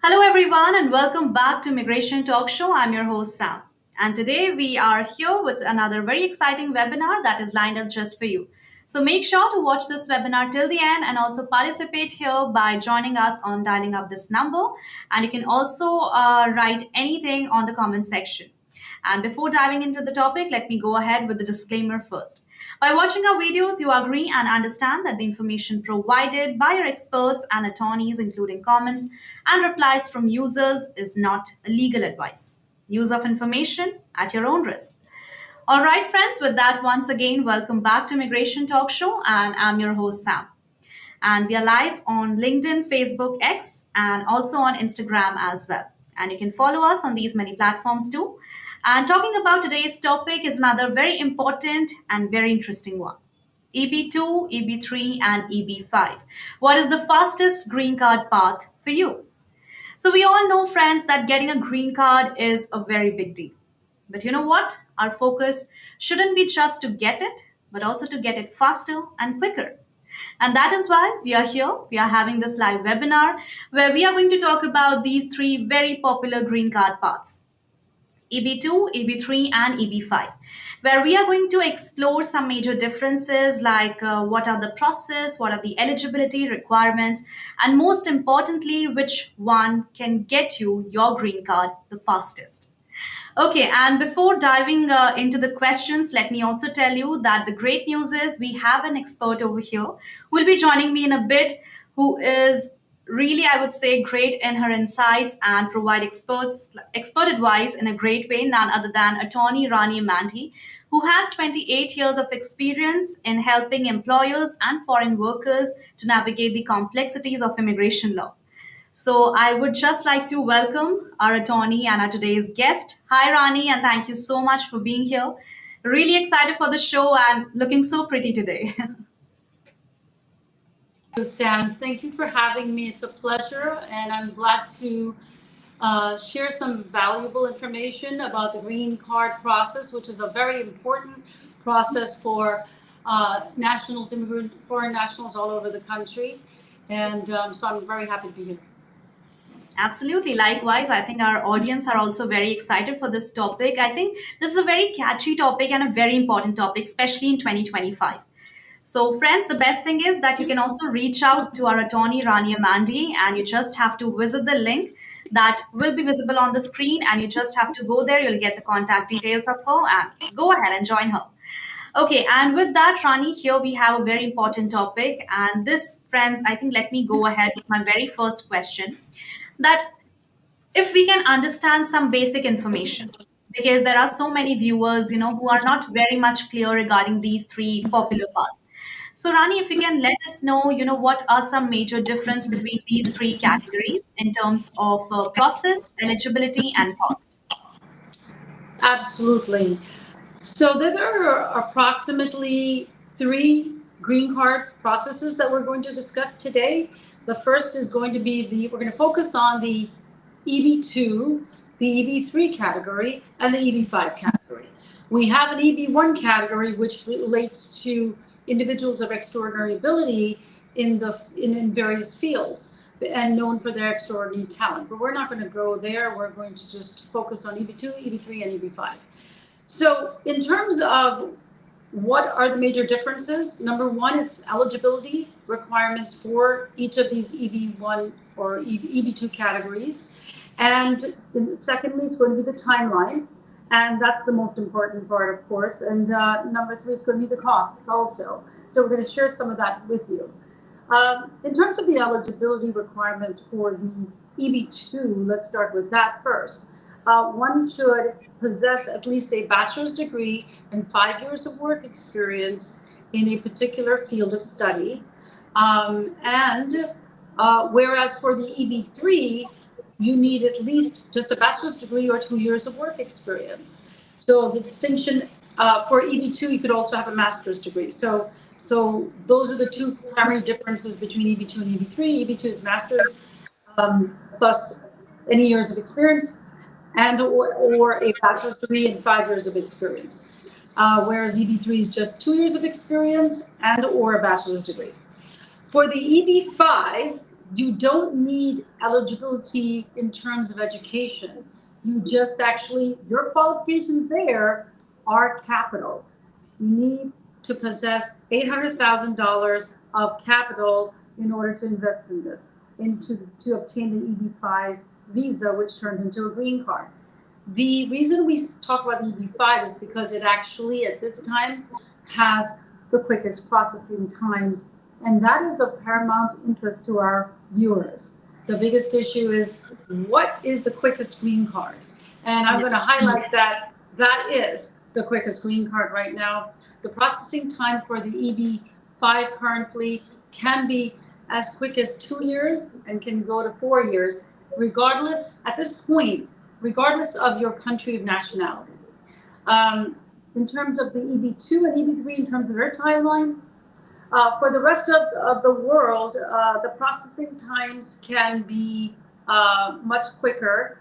Hello, everyone, and welcome back to Immigration Talk Show. I'm your host, Sam. And today we are here with another very exciting webinar that is lined up just for you. So make sure to watch this webinar till the end and also participate here by joining us on dialing up this number. And you can also write anything on the comment section. And before diving into the topic, let me go ahead with the disclaimer first. By watching our videos, you agree and understand that the information provided by our experts and attorneys, including comments and replies from users, is not legal advice. Use of information at your own risk. All right, friends, with that, once again, welcome back to Immigration Talk Show, and I'm your host, Sam. And we are live on LinkedIn, Facebook, X, and also on Instagram as well. And you can follow us on these many platforms too. And talking about today's topic is another very important and very interesting one. EB2, EB3, and EB5. What is the fastest green card path for you? So, we all know, friends, that getting a green card is a very big deal. But you know what? Our focus shouldn't be just to get it, but also to get it faster and quicker. And that is why we are here. We are having this live webinar where we are going to talk about these three very popular green card paths: EB2, EB3, and EB5, where we are going to explore some major differences like what are the process, what are the eligibility requirements, and most importantly, which one can get you your green card the fastest. Okay, and before diving into the questions, let me also tell you that the great news is we have an expert over here who will be joining me in a bit, who is really, I would say, great in her insights and provide expert advice in a great way, none other than attorney Rani Emandi, who has 28 years of experience in helping employers and foreign workers to navigate the complexities of immigration law. So I would just like to welcome our attorney and our today's guest. Hi, Rani, and thank you so much for being here. Really excited for the show and looking so pretty today. Sam, thank you for having me. It's a pleasure, and I'm glad to share some valuable information about the green card process, which is a very important process for nationals, immigrant, foreign nationals all over the country. And so I'm very happy to be here. Absolutely. Likewise, I think our audience are also very excited for this topic. I think this is a very catchy topic and a very important topic, especially in 2025. So, friends, the best thing is that you can also reach out to our attorney, Rani Emandi, and you just have to visit the link that will be visible on the screen, and you just have to go there. You'll get the contact details of her and go ahead and join her. Okay, and with that, Rani, here we have a very important topic. And this, friends, I think let me go ahead with my very first question that if we can understand some basic information, because there are so many viewers, who are not very much clear regarding these three popular paths. So, Rani, if you can let us know, what are some major difference between these three categories in terms of process, eligibility, and cost? Absolutely. So there are approximately three green card processes that we're going to discuss today. The first is going to be we're going to focus on the EB2, the EB3 category, and the EB5 category. We have an EB1 category which relates to individuals of extraordinary ability in various fields and known for their extraordinary talent. But we're not going to go there. We're going to just focus on EB2, EB3, and EB5. So in terms of what are the major differences, number one, it's eligibility requirements for each of these EB1 or EB2 categories. And secondly, it's going to be the timeline. And that's the most important part, of course. And number three, it's going to be the costs also. So we're going to share some of that with you. In terms of the eligibility requirements for the EB2, let's start with that first. One should possess at least a bachelor's degree and 5 years of work experience in a particular field of study. Whereas for the EB3, you need at least just a bachelor's degree or 2 years of work experience. So the distinction for EB2, you could also have a master's degree. So those are the two primary differences between EB2 and EB3. EB2 is master's plus any years of experience, and or a bachelor's degree and 5 years of experience. Whereas EB3 is just 2 years of experience and or a bachelor's degree. For the EB5, You don't need eligibility in terms of education. You just actually, your qualifications there are capital. You need to possess $800,000 of capital in order to invest in this, to obtain the EB-5 visa, which turns into a green card. The reason we talk about the EB-5 is because it actually, at this time, has the quickest processing times, and that is of paramount interest to our viewers. The biggest issue is, what is the quickest green card? And I'm Yeah. going to highlight that that is the quickest green card right now. The processing time for the EB-5 currently can be as quick as 2 years and can go to 4 years, regardless, at this point, regardless of your country of nationality. Um, in terms of the EB2 and EB3, in terms of their timeline, for the rest of the world, the processing times can be much quicker.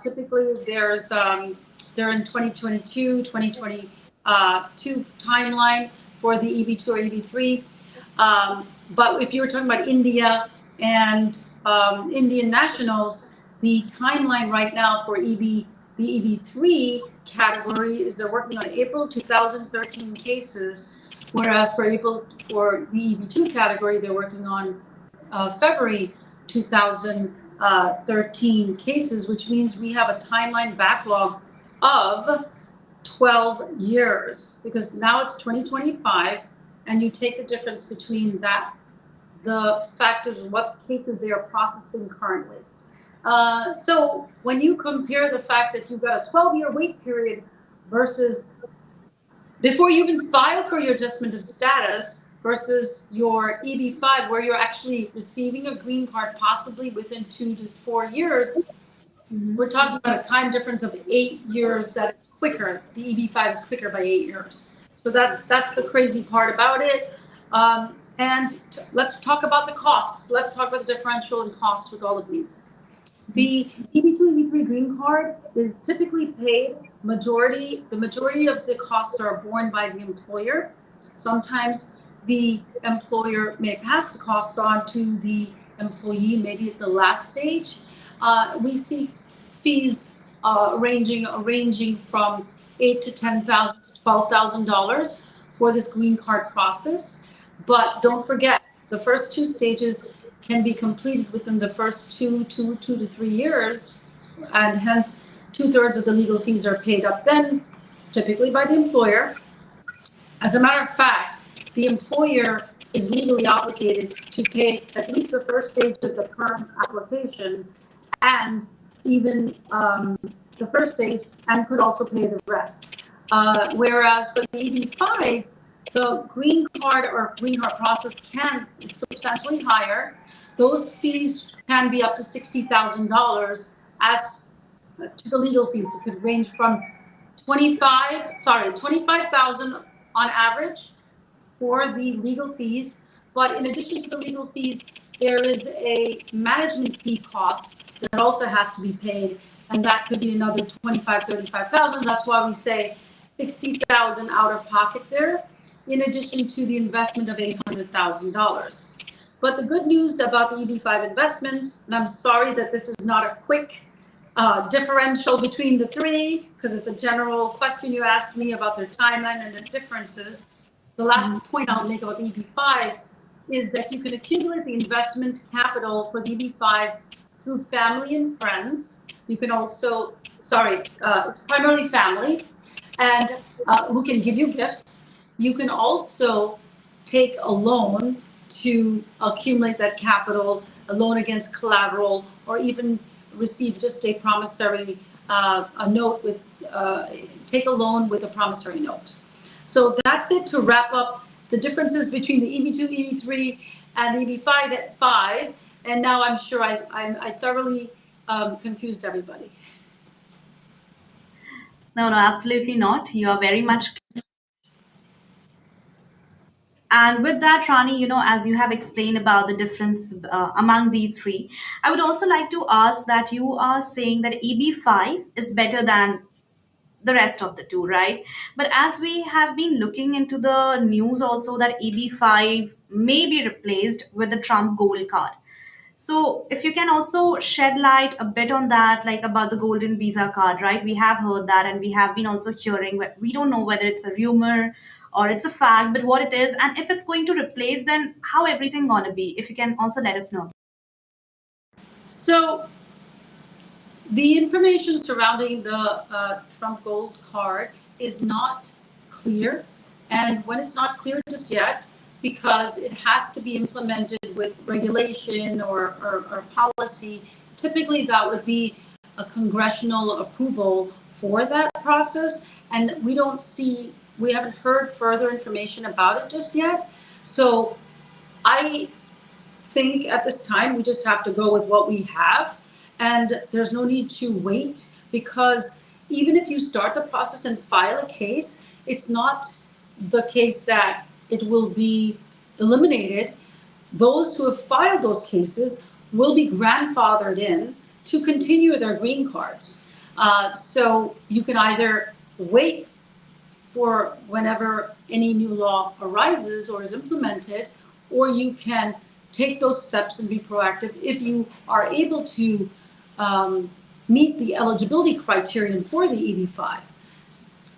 Typically, they're in 2022, 2022 timeline for the EB2 or EB3. But if you were talking about India and Indian nationals, the timeline right now for the EB3 category is they're working on April 2013 cases, whereas for the EB2 category, they're working on February 2013 cases, which means we have a timeline backlog of 12 years, because now it's 2025, and you take the difference between that, the fact of what cases they are processing currently. So when you compare the fact that you've got a 12-year wait period versus before you even file for your adjustment of status versus your EB-5, where you're actually receiving a green card possibly within 2 to 4 years, we're talking about a time difference of 8 years that it's quicker. The EB-5 is quicker by 8 years. So that's the crazy part about it. Let's talk about the costs. Let's talk about the differential in costs with all of these. The EB2, EB3 green card is typically paid the majority of the costs are borne by the employer. Sometimes the employer may pass the costs on to the employee, maybe at the last stage. We see fees ranging from $8,000 to $10,000 to $12,000 for this green card process. But don't forget, the first two stages can be completed within the first 2 to 3 years, and hence 2/3 of the legal fees are paid up then, typically by the employer. As a matter of fact, the employer is legally obligated to pay at least the first stage of the current application, and even the first stage, and could also pay the rest. Whereas for the EB-5, the green card process it's substantially higher. Those fees can be up to $60,000 as to the legal fees. It could range from 25,000 on average for the legal fees. But in addition to the legal fees, there is a management fee cost that also has to be paid, and that could be another 35,000. That's why we say 60,000 out of pocket there, in addition to the investment of $800,000. But the good news about the EB-5 investment, and I'm sorry that this is not a quick differential between the three, because it's a general question you asked me about their timeline and the differences. The last point I'll make about the EB-5 is that you can accumulate the investment capital for the EB-5 through family and friends. You can also, it's primarily family, and who can give you gifts. You can also take a loan to accumulate that capital, a loan against collateral, or even receive just a promissory a note with take a loan with a promissory note. So that's it to wrap up the differences between the EB2, EB3, and the EB5. And now I'm sure I thoroughly confused everybody. No, no, absolutely not. You are very much. And with that, Rani, as you have explained about the difference among these three, I would also like to ask that you are saying that EB5 is better than the rest of the two, right? But as we have been looking into the news also that EB5 may be replaced with the Trump Gold Card. So if you can also shed light a bit on that, like about the golden visa card, right? We have heard that, and we have been also hearing, but we don't know whether it's a rumor or it's a fact, but what it is, and if it's going to replace, then how everything gonna be. If you can also let us know. So the information surrounding the Trump Gold Card is not clear. And when it's not clear just yet, because it has to be implemented with regulation or policy, typically that would be a congressional approval for that process. And we haven't heard further information about it just yet. So I think at this time we just have to go with what we have, and there's no need to wait, because even if you start the process and file a case, it's not the case that it will be eliminated. Those who have filed those cases will be grandfathered in to continue their green cards. So you can either wait for whenever any new law arises or is implemented, or you can take those steps and be proactive if you are able to meet the eligibility criterion for the EB-5.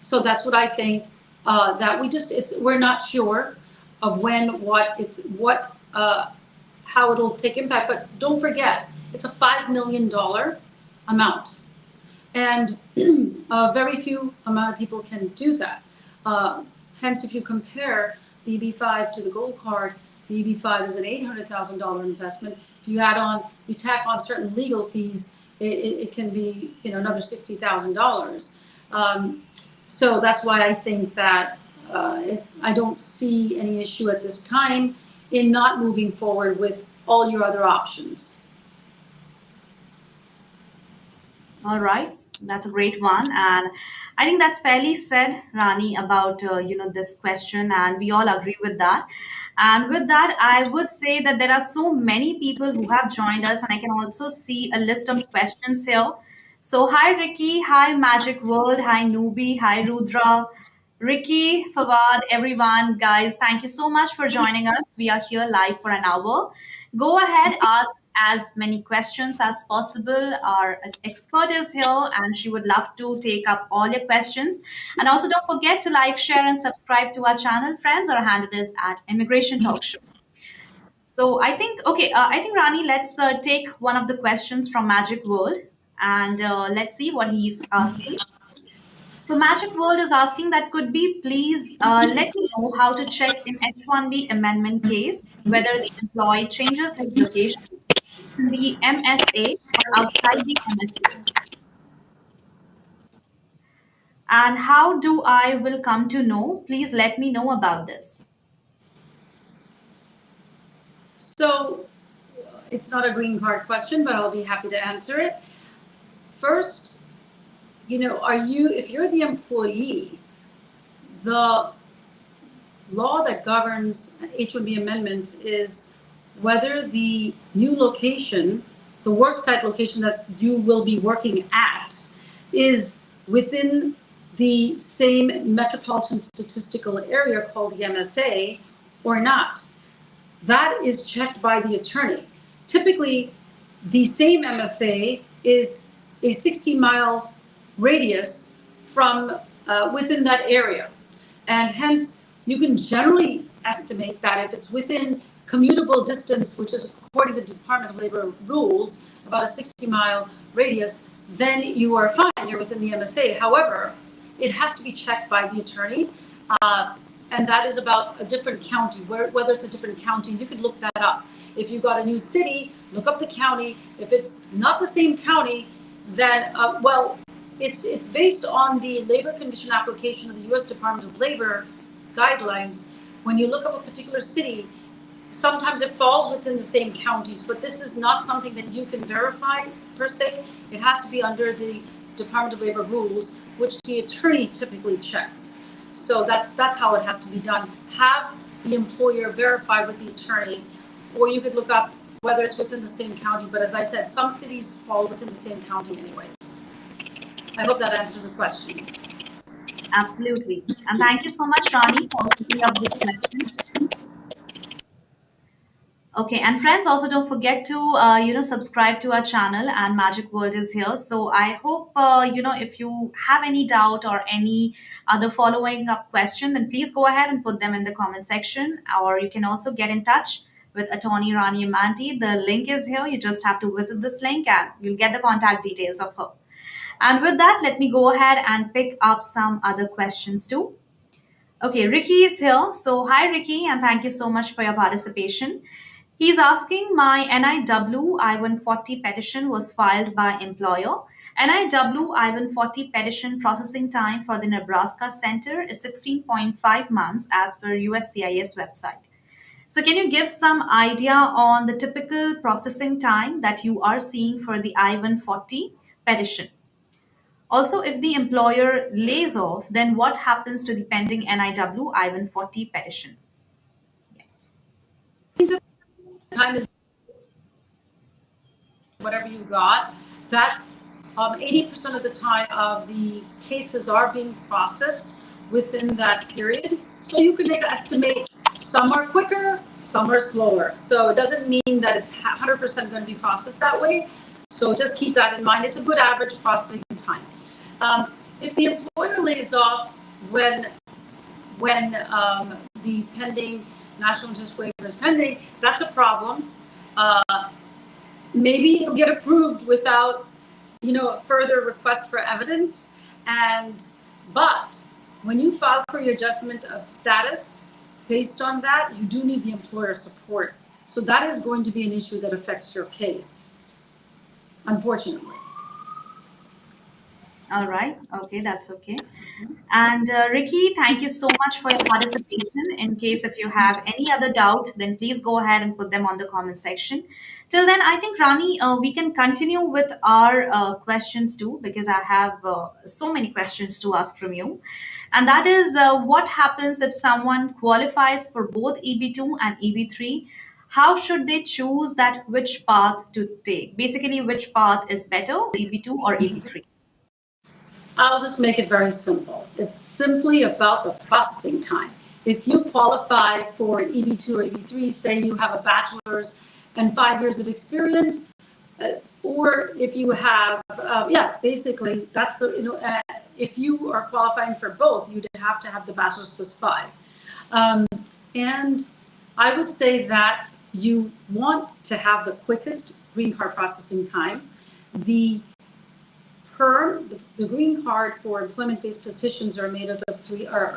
So that's what I think. That we're not sure of when, how it'll take impact. But don't forget, it's a $5 million amount, and a very few amount of people can do that. Hence, if you compare the EB-5 to the gold card, the EB-5 is an $800,000 investment. If you tack on certain legal fees, it can be another $60,000. So that's why I think that I don't see any issue at this time in not moving forward with all your other options. All right, that's a great one, and I think that's fairly said, Rani, about this question, and we all agree with that. And with that, I would say that there are so many people who have joined us, and I can also see a list of questions here. So, hi Ricky, hi Magic World, hi Newbie, hi Rudra, Ricky, Fawad, everyone, guys, thank you so much for joining us. We are here live for an hour. Go ahead, ask as many questions as possible. Our expert is here and she would love to take up all your questions. And also, don't forget to like, share, and subscribe to our channel, friends. Our handle is at Immigration Talk Show. So I think Rani, let's take one of the questions from Magic World and let's see what he's asking. So Magic World is asking that could be please let me know how to check in H1B amendment case whether the employee changes his location in the MSA or outside the MSA, and how do I will come to know? Please let me know about this. So it's not a green card question, but I'll be happy to answer it. First, if you're the employee, the law that governs H-1B amendments is whether the new location, the worksite location that you will be working at, is within the same metropolitan statistical area called the MSA or not. That is checked by the attorney. Typically, the same MSA is a 60-mile radius from within that area. And hence, you can generally estimate that if it's within commutable distance, which is according to the Department of Labor rules, about a 60-mile radius, then you are fine, you're within the MSA. However, it has to be checked by the attorney. And that is about a different county, whether it's a different county, you could look that up. If you've got a new city, look up the county. If it's not the same county, then, it's based on the labor condition application of the U.S. Department of Labor guidelines. When you look up a particular city, sometimes it falls within the same counties, but this is not something that you can verify per se. It has to be under the Department of Labor rules, which the attorney typically checks. So that's how it has to be done. Have the employer verify with the attorney, or you could look up whether it's within the same county. But as I said, some cities fall within the same county anyways. I hope that answered the question. Absolutely. And thank you so much, Rani, for picking up this question. Okay, and friends, also don't forget to subscribe to our channel. And Magic World is here, so I hope if you have any doubt or any other following up question, then please go ahead and put them in the comment section, or you can also get in touch with Attorney Rani Emandi. The link is here. You just have to visit this link, and you'll get the contact details of her. And with that, let me go ahead and pick up some other questions too. Okay, Ricky is here. So, hi, Ricky, and thank you so much for your participation. He's asking, my NIW I-140 petition was filed by employer. NIW I-140 petition processing time for the Nebraska Center is 16.5 months as per USCIS website. So, can you give some idea on the typical processing time that you are seeing for the I-140 petition? Also, if the employer lays off, then what happens to the pending NIW I-140 petition? Yes. Time is whatever you got. That's 80% of the time of the cases are being processed within that period. So you can estimate some are quicker, some are slower. So it doesn't mean that it's 100% going to be processed that way. So just keep that in mind. It's a good average processing time. If the employer lays off when the pending national interest waiver is pending, that's a problem. Maybe it'll get approved without, further request for evidence. But when you file for your adjustment of status, based on that, you do need the employer support. So that is going to be an issue that affects your case, unfortunately. All right. Okay, that's okay. And Ricky, thank you so much for your participation. In case if you have any other doubt, then please go ahead and put them on the comment section. Till then, I think Rani, we can continue with our questions too, because I have so many questions to ask from you. And that is, what happens if someone qualifies for both EB2 and EB3? How should they choose that which path to take? Basically, which path is better, EB2 or EB3? I'll just make it very simple. It's simply about the processing time. If you qualify for EB2 or EB3, say you have a bachelor's and 5 years of experience, or if you have, basically that's if you are qualifying for both, you'd have to have the bachelor's plus 5. And I would say that you want to have the quickest green card processing time. The green card for employment-based petitions are made up of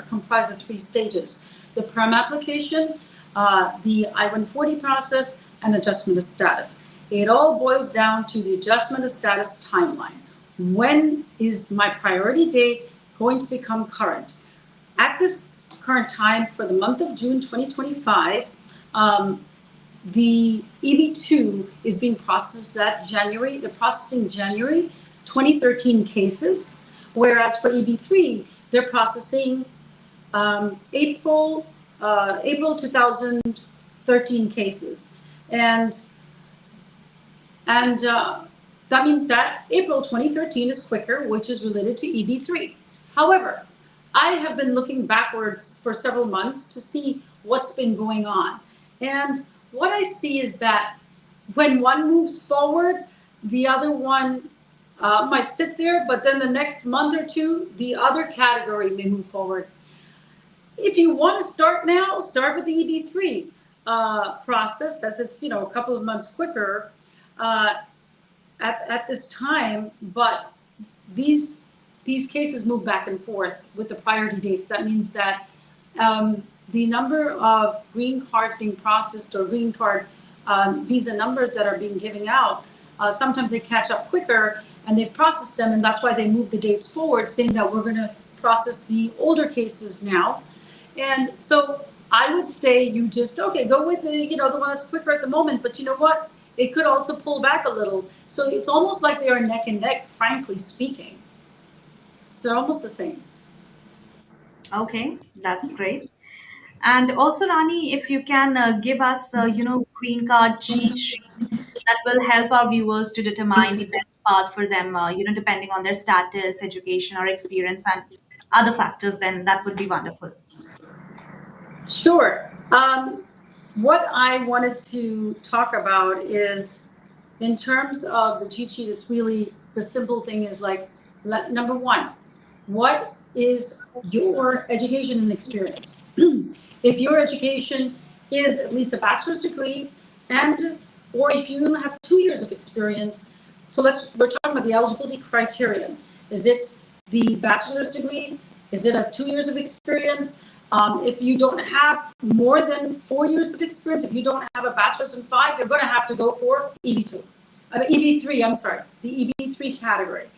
comprised of 3 stages: the perm application, the I-140 process, and adjustment of status. It all boils down to the adjustment of status timeline. When is my priority date going to become current? At this current time, for the month of June 2025, the EB2 is being processed they're processing January 2013 cases, whereas for EB3, they're processing April 2013 cases. And that means that April 2013 is quicker, which is related to EB3. However, I have been looking backwards for several months to see what's been going on. And what I see is that when one moves forward, the other one might sit there, but then the next month or two, the other category may move forward. If you want to start now, start with the EB3 process, as it's a couple of months quicker at this time. But these cases move back and forth with the priority dates. That means that the number of green cards being processed or green card visa numbers that are being given out, sometimes they catch up quicker, and they've processed them, and that's why they move the dates forward, saying that we're going to process the older cases now. And so I would say you just go with the the one that's quicker at the moment. But you know what? It could also pull back a little. So it's almost like they are neck and neck, frankly speaking. So they're almost the same. Okay, that's great. And also, Rani, if you can give us, green card cheat sheet that will help our viewers to determine the best path for them, depending on their status, education, or experience, and other factors, then that would be wonderful. Sure. what I wanted to talk about is, in terms of the cheat sheet, it's really the simple thing is like, number one, what is your education and experience? If your education is at least a bachelor's degree, and or if you only have 2 years of experience, so we're talking about the eligibility criterion. Is it the bachelor's degree? Is it a 2 years of experience? If you don't have more than 4 years of experience, if you don't have a bachelor's in 5, you're going to have to go for EB2. EB3, I'm sorry, the EB3 category.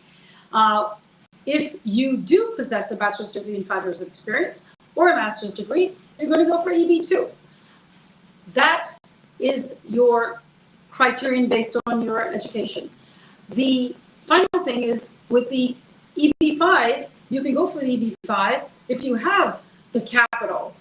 If you do possess the bachelor's degree and 5 years of experience or a master's degree, you're going to go for EB2. That is your criterion based on your education. The final thing is with the EB5, you can go for the EB5 if you have the capital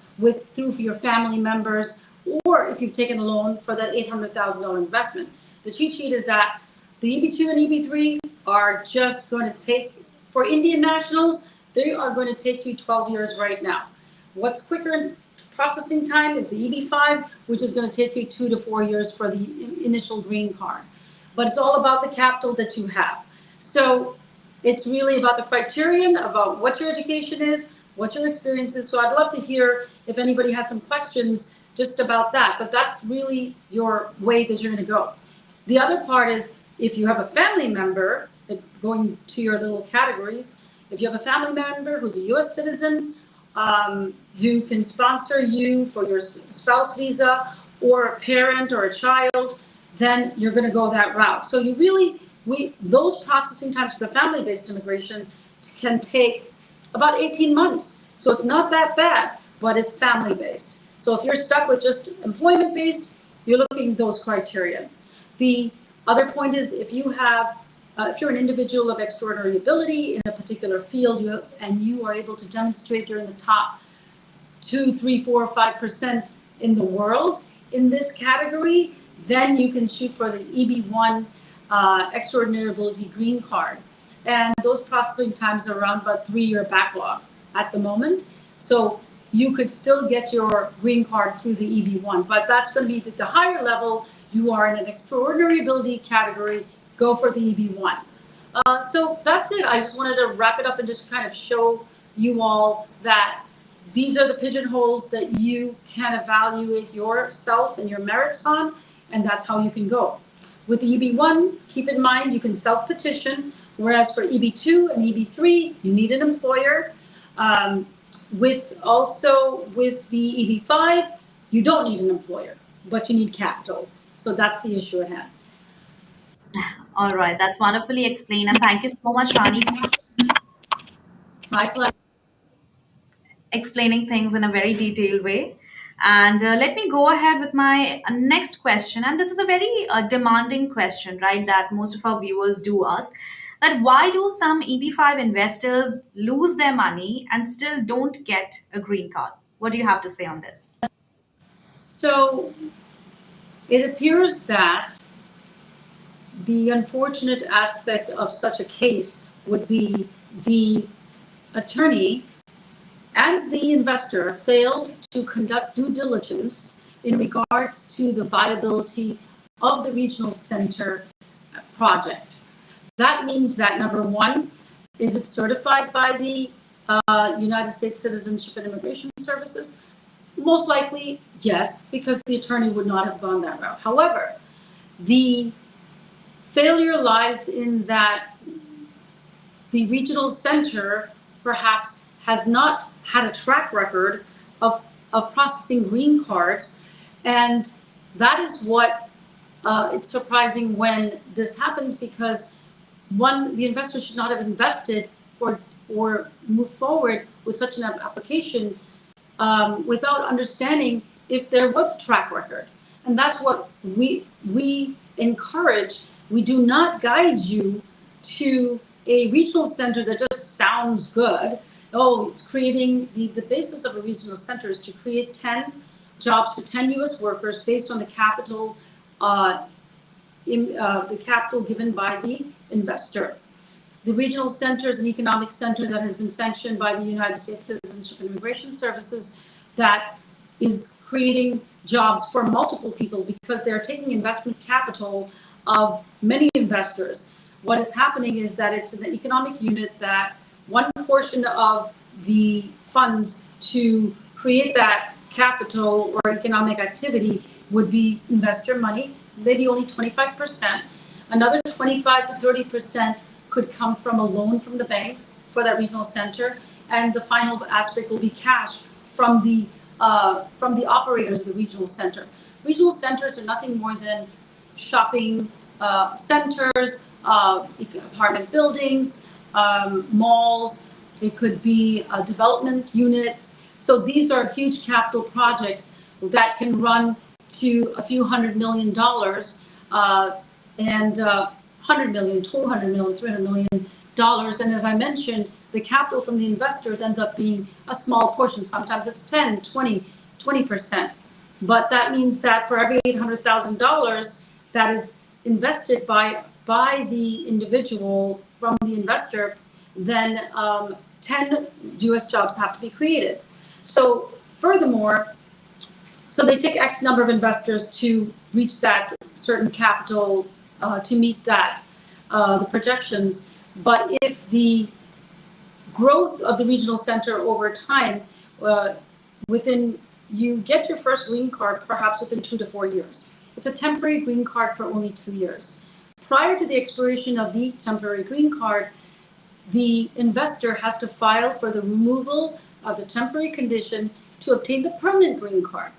through your family members, or if you've taken a loan for that $800,000 investment. The cheat sheet is that the EB2 and EB3 are just going to take, for Indian nationals, they are going to take you 12 years right now. What's quicker in processing time is the EB5, which is going to take you 2 to 4 years for the initial green card. But it's all about the capital that you have. So it's really about the criterion, about what your education is, what your experience is. So I'd love to hear if anybody has some questions just about that, but that's really your way that you're going to go. The other part is if you have a family member, going to your little categories, if you have a family member who's a US citizen, who can sponsor you for your spouse visa, or a parent or a child, then you're going to go that route. So you really, those processing times for the family-based immigration can take about 18 months. So it's not that bad, but it's family-based. So if you're stuck with just employment-based, you're looking at those criteria. The other point is if you have, if you're an individual of extraordinary ability in a particular field, and you are able to demonstrate you're in the top 2, 3, 4, 5% in the world in this category, then you can shoot for the EB1 extraordinary ability green card. And those processing times are around about 3-year backlog at the moment. So you could still get your green card through the EB1, but that's going to be at the higher level. You are in an extraordinary ability category, go for the EB1. So that's it. I just wanted to wrap it up and just kind of show you all that these are the pigeonholes that you can evaluate yourself and your merits on, and that's how you can go. With the EB1, keep in mind you can self-petition, whereas for EB2 and EB3, you need an employer. With the EB5, you don't need an employer, but you need capital. So that's the issue at hand. All right, that's wonderfully explained. And thank you so much, Rani, My pleasure. explaining things in a very detailed way. And let me go ahead with my next question. And this is a very demanding question, right? That most of our viewers do ask. That why do some EB5 investors lose their money and still don't get a green card? What do you have to say on this? So it appears that the unfortunate aspect of such a case would be the attorney and the investor failed to conduct due diligence in regards to the viability of the regional center project. That means that, number one, is it certified by the United States Citizenship and Immigration Services? Most likely, yes, because the attorney would not have gone that route. However, the failure lies in that the regional center perhaps has not had a track record of processing green cards, and that is what it's surprising when this happens, because one, the investor should not have invested or move forward with such an application without understanding if there was a track record. And that's what we encourage. We do not guide you to a regional center that just sounds good. Oh, it's creating the basis of a regional center is to create 10 jobs for 10 U.S. workers based on the capital given by the investor. The regional center is an economic center that has been sanctioned by the United States Citizenship and Immigration Services that is creating jobs for multiple people because they're taking investment capital of many investors. What is happening is that it's an economic unit that one portion of the funds to create that capital or economic activity would be investor money, maybe only 25%. Another 25 to 30% could come from a loan from the bank for that regional center, and the final aspect will be cash from the operators of the regional center. Regional centers are nothing more than shopping centers, apartment buildings, malls. It could be development units. So these are huge capital projects that can run to a few $100 million, and 100 million, 200 million, 300 million dollars. And as I mentioned, the capital from the investors ends up being a small portion. Sometimes it's 10, 20%. But that means that for every $800,000 that is invested by the individual from the investor, then 10 US jobs have to be created. So furthermore, so they take X number of investors to reach that certain capital to meet that, the projections. But if the growth of the regional center over time, you get your first green card perhaps within 2 to 4 years. It's a temporary green card for only 2 years. Prior to the expiration of the temporary green card, the investor has to file for the removal of the temporary condition to obtain the permanent green card.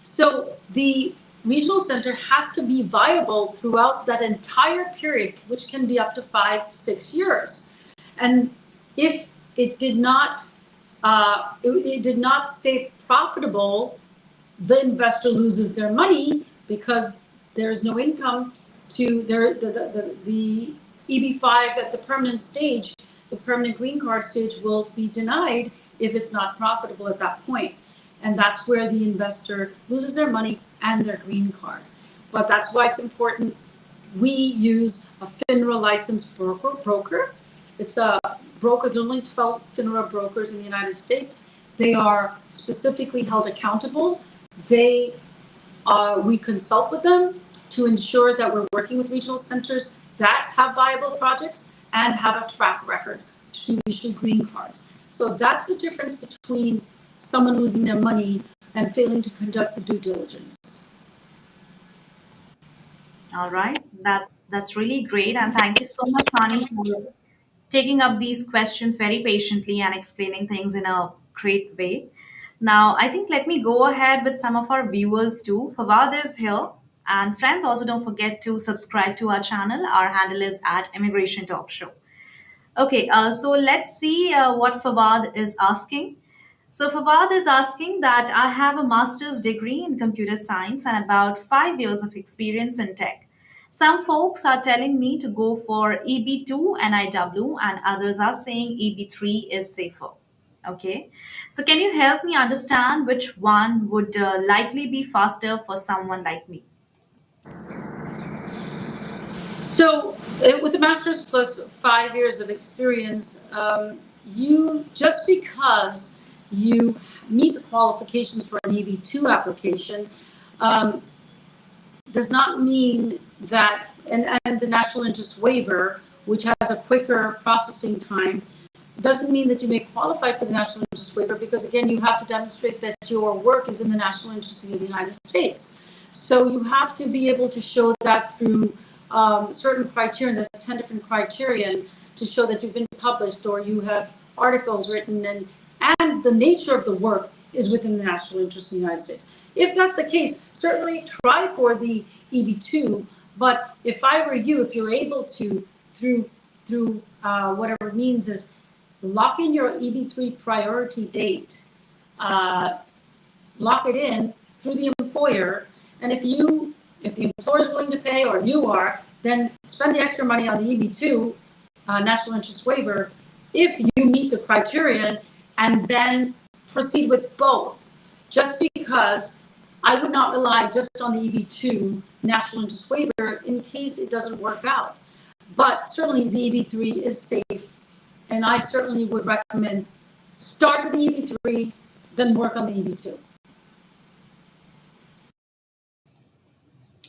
So the regional center has to be viable throughout that entire period, which can be up to 5-6 years. And if it did not stay profitable, the investor loses their money because there is no income to the EB-5 at the permanent stage. The permanent green card stage will be denied if it's not profitable at that point. And that's where the investor loses their money and their green card. But that's why it's important we use a FINRA licensed broker. It's a broker. There's only 12 FINRA brokers in the United States. They are specifically held accountable. We consult with them to ensure that we're working with regional centers that have viable projects and have a track record to issue green cards. So that's the difference between someone losing their money and failing to conduct the due diligence. All right, that's really great, and thank you so much, Rani, for taking up these questions very patiently and explaining things in a great way. Now, I think let me go ahead with some of our viewers too. Fawad is here, and friends, also don't forget to subscribe to our channel. Our handle is at Immigration Talk Show. Okay, so let's see what Fawad is asking. So Fawad is asking that I have a master's degree in computer science and about 5 years of experience in tech. Some folks are telling me to go for EB2 and IW, and others are saying EB3 is safer. Okay, so can you help me understand which one would likely be faster for someone like me? So with a master's plus 5 years of experience, you just because you meet the qualifications for an EB2 application does not mean that, and the national interest waiver, which has a quicker processing time, doesn't mean that you may qualify for the national interest waiver, because again, you have to demonstrate that your work is in the national interest of the United States. So you have to be able to show that through certain criteria. There's 10 different criteria to show that you've been published or you have articles written, and the nature of the work is within the national interest of the United States. If that's the case, certainly try for the EB2. But if I were you, if you're able to, through whatever means, is lock in your EB3 priority date, lock it in through the employer, and if the employer is willing to pay, or you are, then spend the extra money on the EB2 national interest waiver if you meet the criterion, and then proceed with both. Just because I would not rely just on the EB2 national interest waiver in case it doesn't work out. But certainly the EB3 is safe, and I certainly would recommend start with the EB3, then work on the EB2.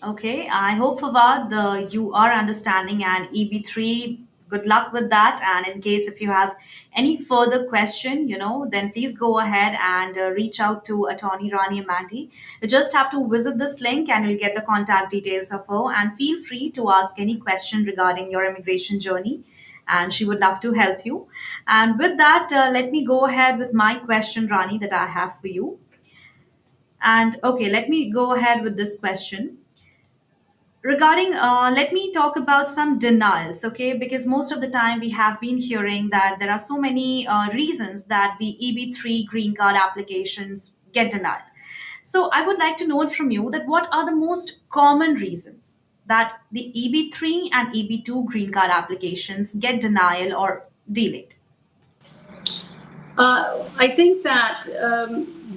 Okay, I hope Fawad, you are understanding, and EB3, good luck with that. And in case if you have any further question, then please go ahead and reach out to attorney Rani Emandi. You just have to visit this link and you'll get the contact details of her, and feel free to ask any question regarding your immigration journey, and she would love to help you. And with that, let me go ahead with my question, Rani, that I have for you. And okay, let me go ahead with this question regarding let me talk about some denials, okay, because most of the time we have been hearing that there are so many reasons that the EB3 green card applications get denied. So I would like to know it from you that what are the most common reasons that the EB3 and EB2 green card applications get denial or delayed. I think that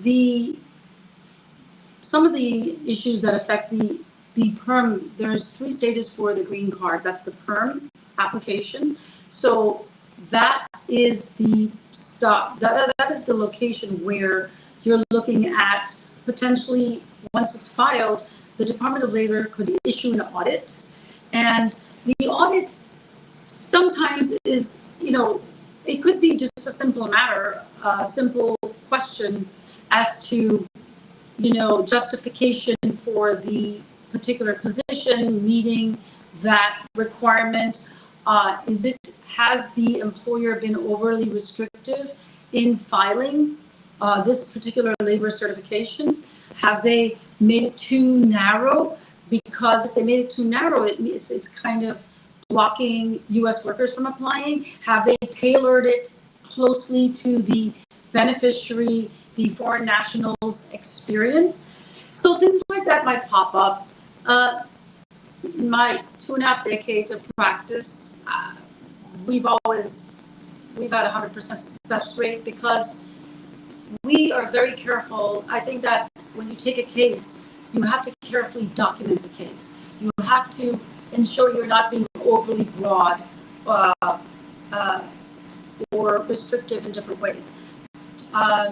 the some of the issues that affect the perm, there's three stages for the green card. That's the perm application. So that is the stop. That is the location where you're looking at potentially, once it's filed, the Department of Labor could issue an audit, and the audit sometimes is, it could be just a simple matter, a simple question as to, justification for the particular position meeting that requirement. Has the employer been overly restrictive in filing this particular labor certification? Have they made it too narrow? Because if they made it too narrow, it's kind of blocking U.S. workers from applying. Have they tailored it closely to the beneficiary, the foreign nationals' experience? So things like that might pop up. In my 2.5 decades of practice, we've had 100% success rate because we are very careful. I think that when you take a case, you have to carefully document the case. You have to ensure you're not being overly broad or restrictive in different ways. I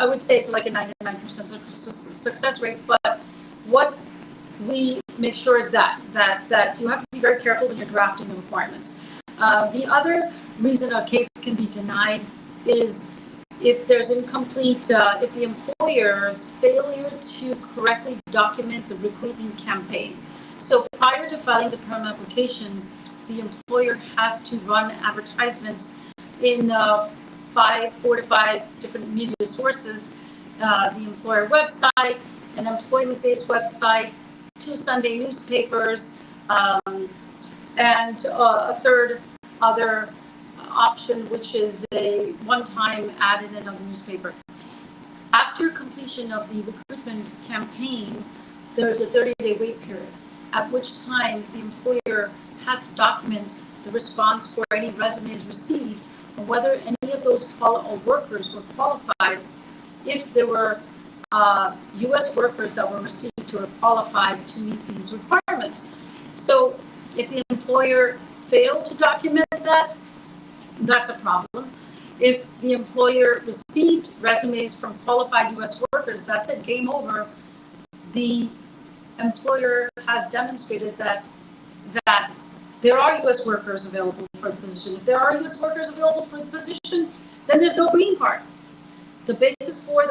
would say it's like a 99% success rate, but what we make sure is that you have to be very careful when you're drafting the requirements. The other reason a case can be denied is if there's if the employer's failure to correctly document the recruitment campaign. So prior to filing the perm application, the employer has to run advertisements in 4 to 5 different media sources, the employer website, an employment-based website, 2 Sunday newspapers, and a third other option, which is a one-time ad in another newspaper. After completion of the recruitment campaign, there's a 30-day wait period, at which time the employer has to document the response for any resumes received and whether any of those workers were qualified, if there were U.S. workers that were received who are qualified to meet these requirements. So if the employer failed to document that, that's a problem. If the employer received resumes from qualified U.S. workers, that's it, game over. The employer has demonstrated that there are U.S. workers available for the position. If there are U.S. workers available for the position, then there's no green card. The basis for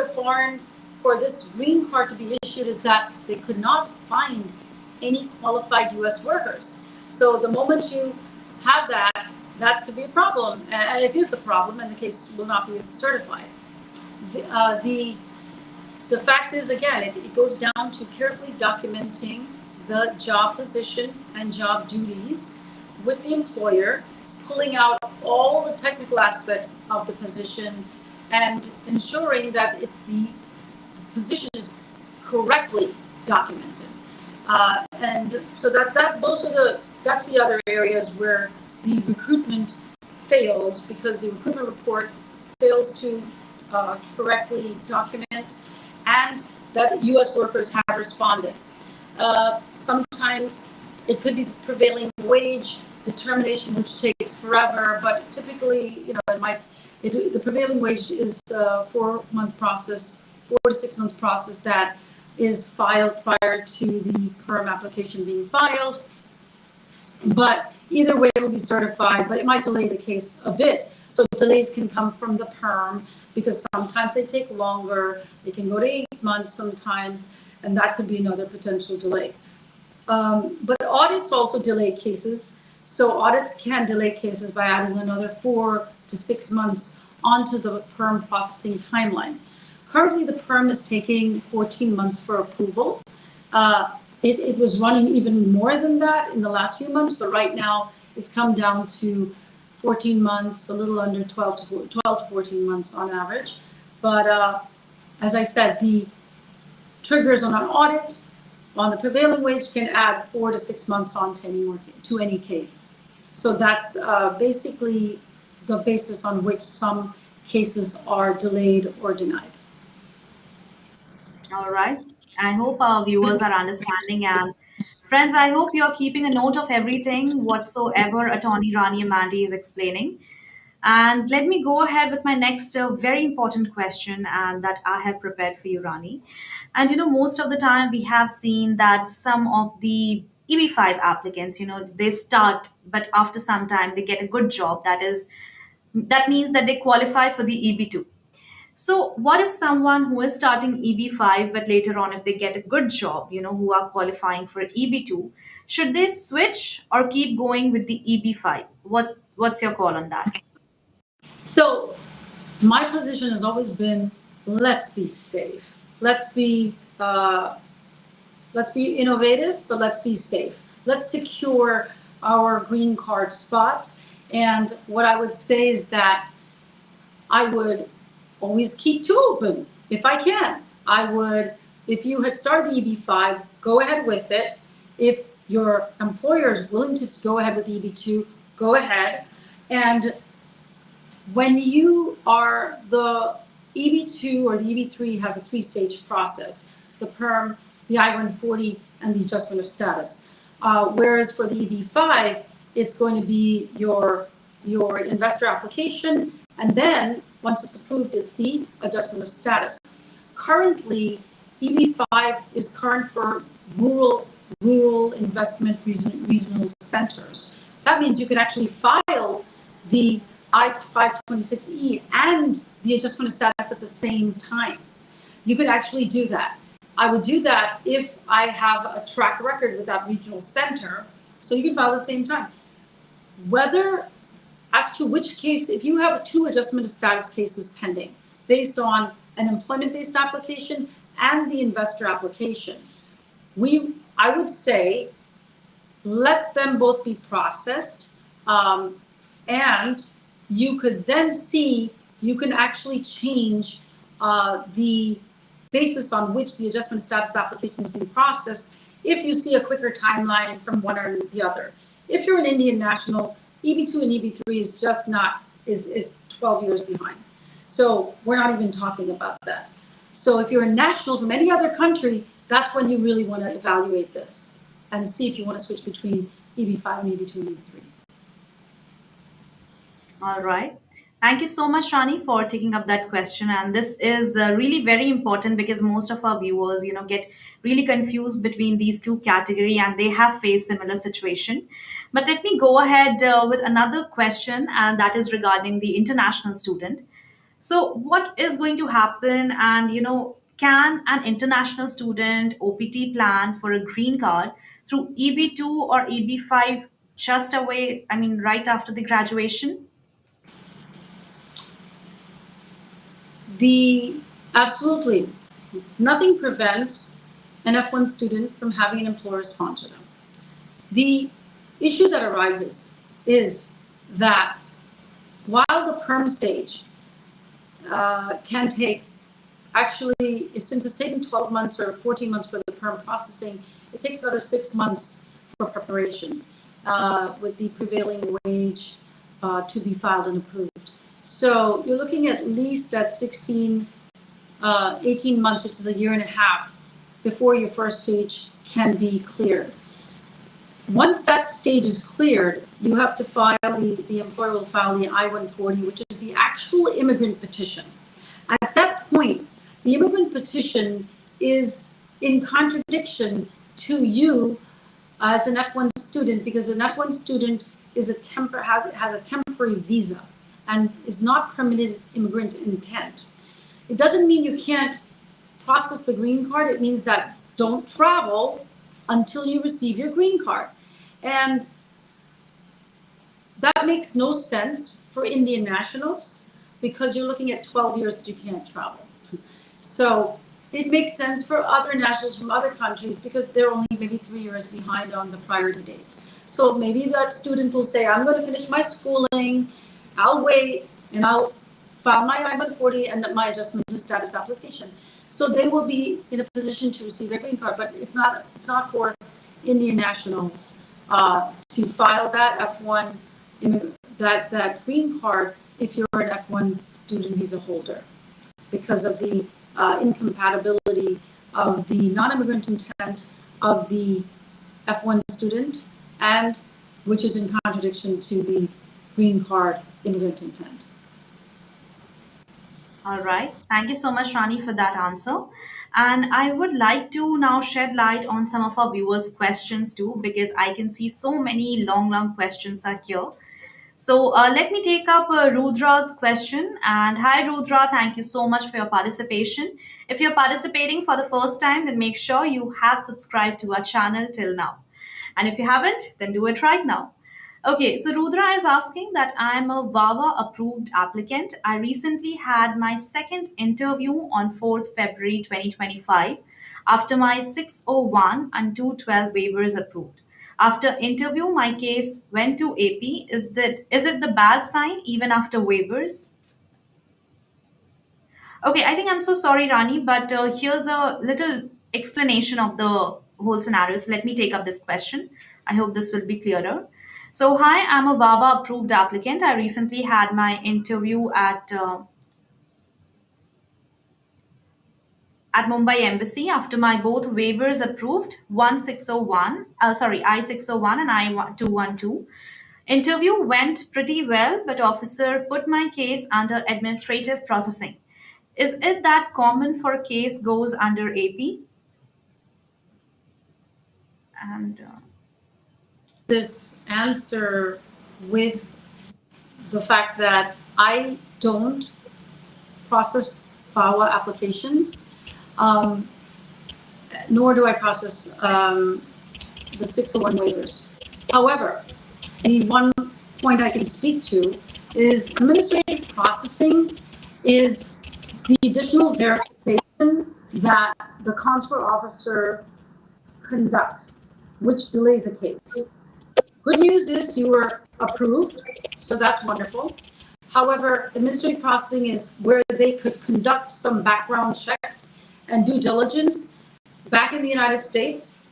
this green card to be issued is that they could not find any qualified U.S. workers. So the moment you have that could be a problem, and it is a problem, and the case will not be certified. The fact is, again, it goes down to carefully documenting the job position and job duties with the employer, pulling out all the technical aspects of the position, and ensuring that the position is correctly documented. And so that's the other areas where the recruitment fails, because the recruitment report fails to correctly document, and that U.S. workers have responded. Sometimes it could be the prevailing wage determination, which takes forever, but typically, the prevailing wage is a 4 to 6 month process that is filed prior to the perm application being filed. But either way, it will be certified, but it might delay the case a bit. So delays can come from the perm because sometimes they take longer. They can go to 8 months sometimes, and that could be another potential delay. But audits also delay cases. So audits can delay cases by adding another 4 to 6 months onto the perm processing timeline. Currently, the perm is taking 14 months for approval. It was running even more than that in the last few months, but right now it's come down to 14 months, a little under 12 to 14 months on average. But as I said, the triggers on an audit on the prevailing wage can add 4 to 6 months on to any case. So that's basically the basis on which some cases are delayed or denied. All right. I hope our viewers are understanding. And friends, I hope you're keeping a note of everything whatsoever Attorney Rani Emandi is explaining. And let me go ahead with my next very important question and that I have prepared for you, Rani. And most of the time we have seen that some of the EB5 applicants, they start, but after some time they get a good job. That means that they qualify for the EB2. So, what if someone who is starting EB5, but later on, if they get a good job, who are qualifying for EB2, should they switch or keep going with the EB5? What's your call on that? So my position has always been, let's be safe. Let's be innovative, but let's be safe. Let's secure our green card spot. And what I would say is that I would always keep two open if I can. I would, if you had started the EB5, go ahead with it. If your employer is willing to go ahead with the EB2, go ahead. And when you are, the EB2 or the EB3 has a 3-stage process: the perm, the I-140, and the adjustment of status. Whereas for the EB5, it's going to be your investor application, and then once it's approved, it's the adjustment of status. Currently, EB5 is current for rural investment regional centers. That means you can actually file the I-526E and the adjustment of status at the same time. You could actually do that. I would do that if I have a track record with that regional center, so you can file at the same time. Whether, as to which case, if you have 2 adjustment of status cases pending based on an employment-based application and the investor application, I would say let them both be processed, and you could then see, you can actually change the basis on which the adjustment status application is being processed if you see a quicker timeline from one or the other. If you're an Indian national, EB2 and EB3 is just not, is 12 years behind. So we're not even talking about that. So if you're a national from any other country, that's when you really want to evaluate this and see if you want to switch between EB5 and EB2 and EB3. All right. Thank you so much, Rani, for taking up that question. And this is really very important because most of our viewers, get really confused between these two category and they have faced similar situation. But let me go ahead with another question, and that is regarding the international student. So, what is going to happen? And can an international student OPT plan for a green card through EB2 or EB5 just away? I mean, right after the graduation? Absolutely, nothing prevents an F1 student from having an employer sponsor them. The issue that arises is that while the perm stage can take, actually, since it's taken 12 months or 14 months for the perm processing, it takes another 6 months for preparation with the prevailing wage to be filed and approved. So you're looking at least at 18 months, which is a year and a half, before your first stage can be cleared. Once that stage is cleared, you have to file, the employer will file the I-140, which is the actual immigrant petition. At that point, the immigrant petition is in contradiction to you as an F1 student, because an F1 student has a temporary visa and is not permitted immigrant intent. It doesn't mean you can't process the green card. It means that don't travel until you receive your green card. And that makes no sense for Indian nationals because you're looking at 12 years that you can't travel. So it makes sense for other nationals from other countries because they're only maybe 3 years behind on the priority dates. So maybe that student will say, I'm going to finish my schooling, I'll wait, and I'll file my I-140 and my adjustment of status application. So they will be in a position to receive their green card, but it's not for Indian nationals to file that F1, that green card if you're an F1 student visa holder because of the incompatibility of the non-immigrant intent of the F1 student, and which is in contradiction to the green card immigrant intent. All right. Thank you so much, Rani, for that answer. And I would like to now shed light on some of our viewers' questions too, because I can see so many long, long questions are here. So let me take up Rudra's question. And hi, Rudra. Thank you so much for your participation. If you're participating for the first time, then make sure you have subscribed to our channel till now. And if you haven't, then do it right now. Okay, so Rudra is asking that I'm a VAWA approved applicant. I recently had my second interview on 4th February 2025 after my 601 and 212 waivers approved. After interview, my case went to AP. Is it the bad sign even after waivers? Okay, I think I'm so sorry, Rani, but here's a little explanation of the whole scenario. So let me take up this question. I hope this will be clearer. So, hi, I'm a VAWA approved applicant. I recently had my interview at Mumbai Embassy after my both waivers approved 1601, I-601 and I-212. Interview went pretty well, but officer put my case under administrative processing. Is it that common for case goes under AP? And This answer with the fact that I don't process FAWA applications, nor do I process the 601 waivers. However, the one point I can speak to is administrative processing is the additional verification that the consular officer conducts, which delays a case. Good news is you were approved, so that's wonderful. However, administrative processing is where they could conduct some background checks and due diligence back in the United States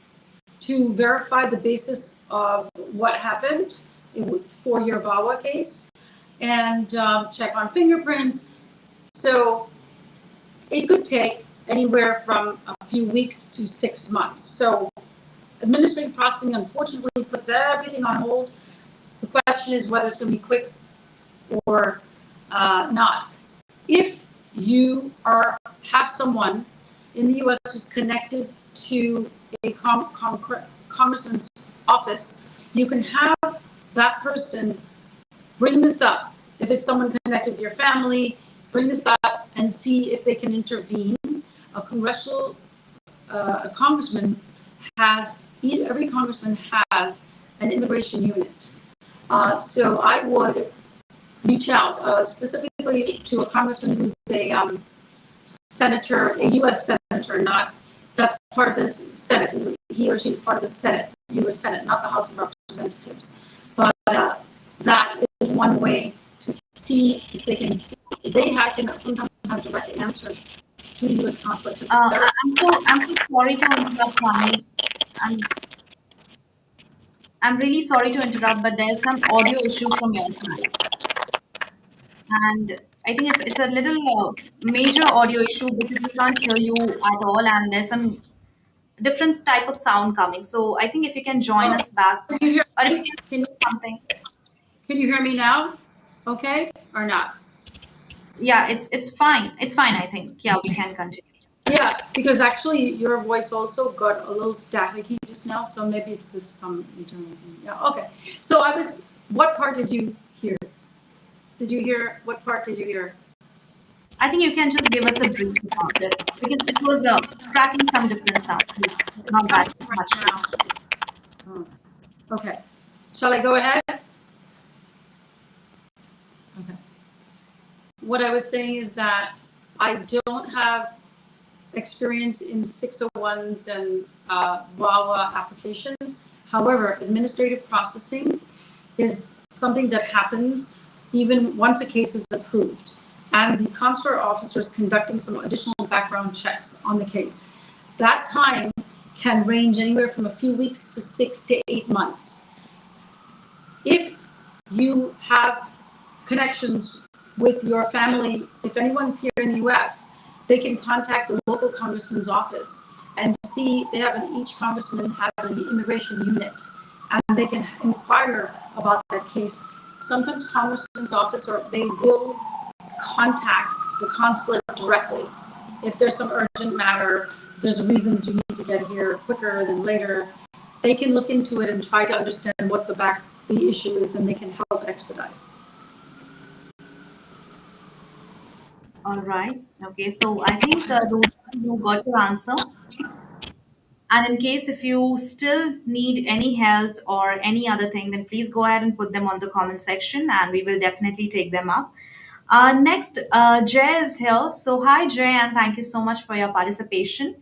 to verify the basis of what happened for your VAWA case and check on fingerprints. So it could take anywhere from a few weeks to 6 months. So administrative processing unfortunately puts everything on hold. The question is whether it's going to be quick or not. If you have someone in the U.S. who's connected to a congressman's office, you can have that person bring this up. If it's someone connected to your family, bring this up and see if they can intervene. A congressman every congressman has an immigration unit. So I would reach out specifically to a congressman who's a senator, a U.S. senator, that's part of the Senate. He or she is part of the Senate, U.S. Senate, not the House of Representatives. But that is one way to see if they can. They can sometimes have direct answer to the U.S. consulate. I'm so sorry to interrupt, Rani. I'm, I'm really sorry to interrupt, but there's some audio issue from your side. And I think it's a little major audio issue because we can't hear you at all, and there's some different type of sound coming. So I think if you can join us back, Can you hear or if me? you can do something. Can you hear me now? Okay, or not? Yeah, it's fine. It's fine. I think. Yeah, we can continue. Yeah, because actually your voice also got a little staticky just now, so maybe it's just some internal thing. Yeah, okay. So what part did you hear? What part did you hear? I think you can just give us a brief about it because it was tracking some different sounds, not that much. Oh, okay. Shall I go ahead? Okay. What I was saying is that I don't have experience in 601s and WAWA applications. However, administrative processing is something that happens even once a case is approved. And the consular officer is conducting some additional background checks on the case. That time can range anywhere from a few weeks to 6 to 8 months. If you have connections with your family, if anyone's here in the US, they can contact the local congressman's office and see, each congressman has an immigration unit, and they can inquire about that case. Sometimes congressman's office, or they will contact the consulate directly. If there's some urgent matter, if there's a reason you need to get here quicker than later, they can look into it and try to understand what the issue is, and they can help expedite. All right. Okay. So I think you got your answer. And in case if you still need any help or any other thing, then please go ahead and put them on the comment section and we will definitely take them up. Next, Jay is here. So, hi, Jay, and thank you so much for your participation.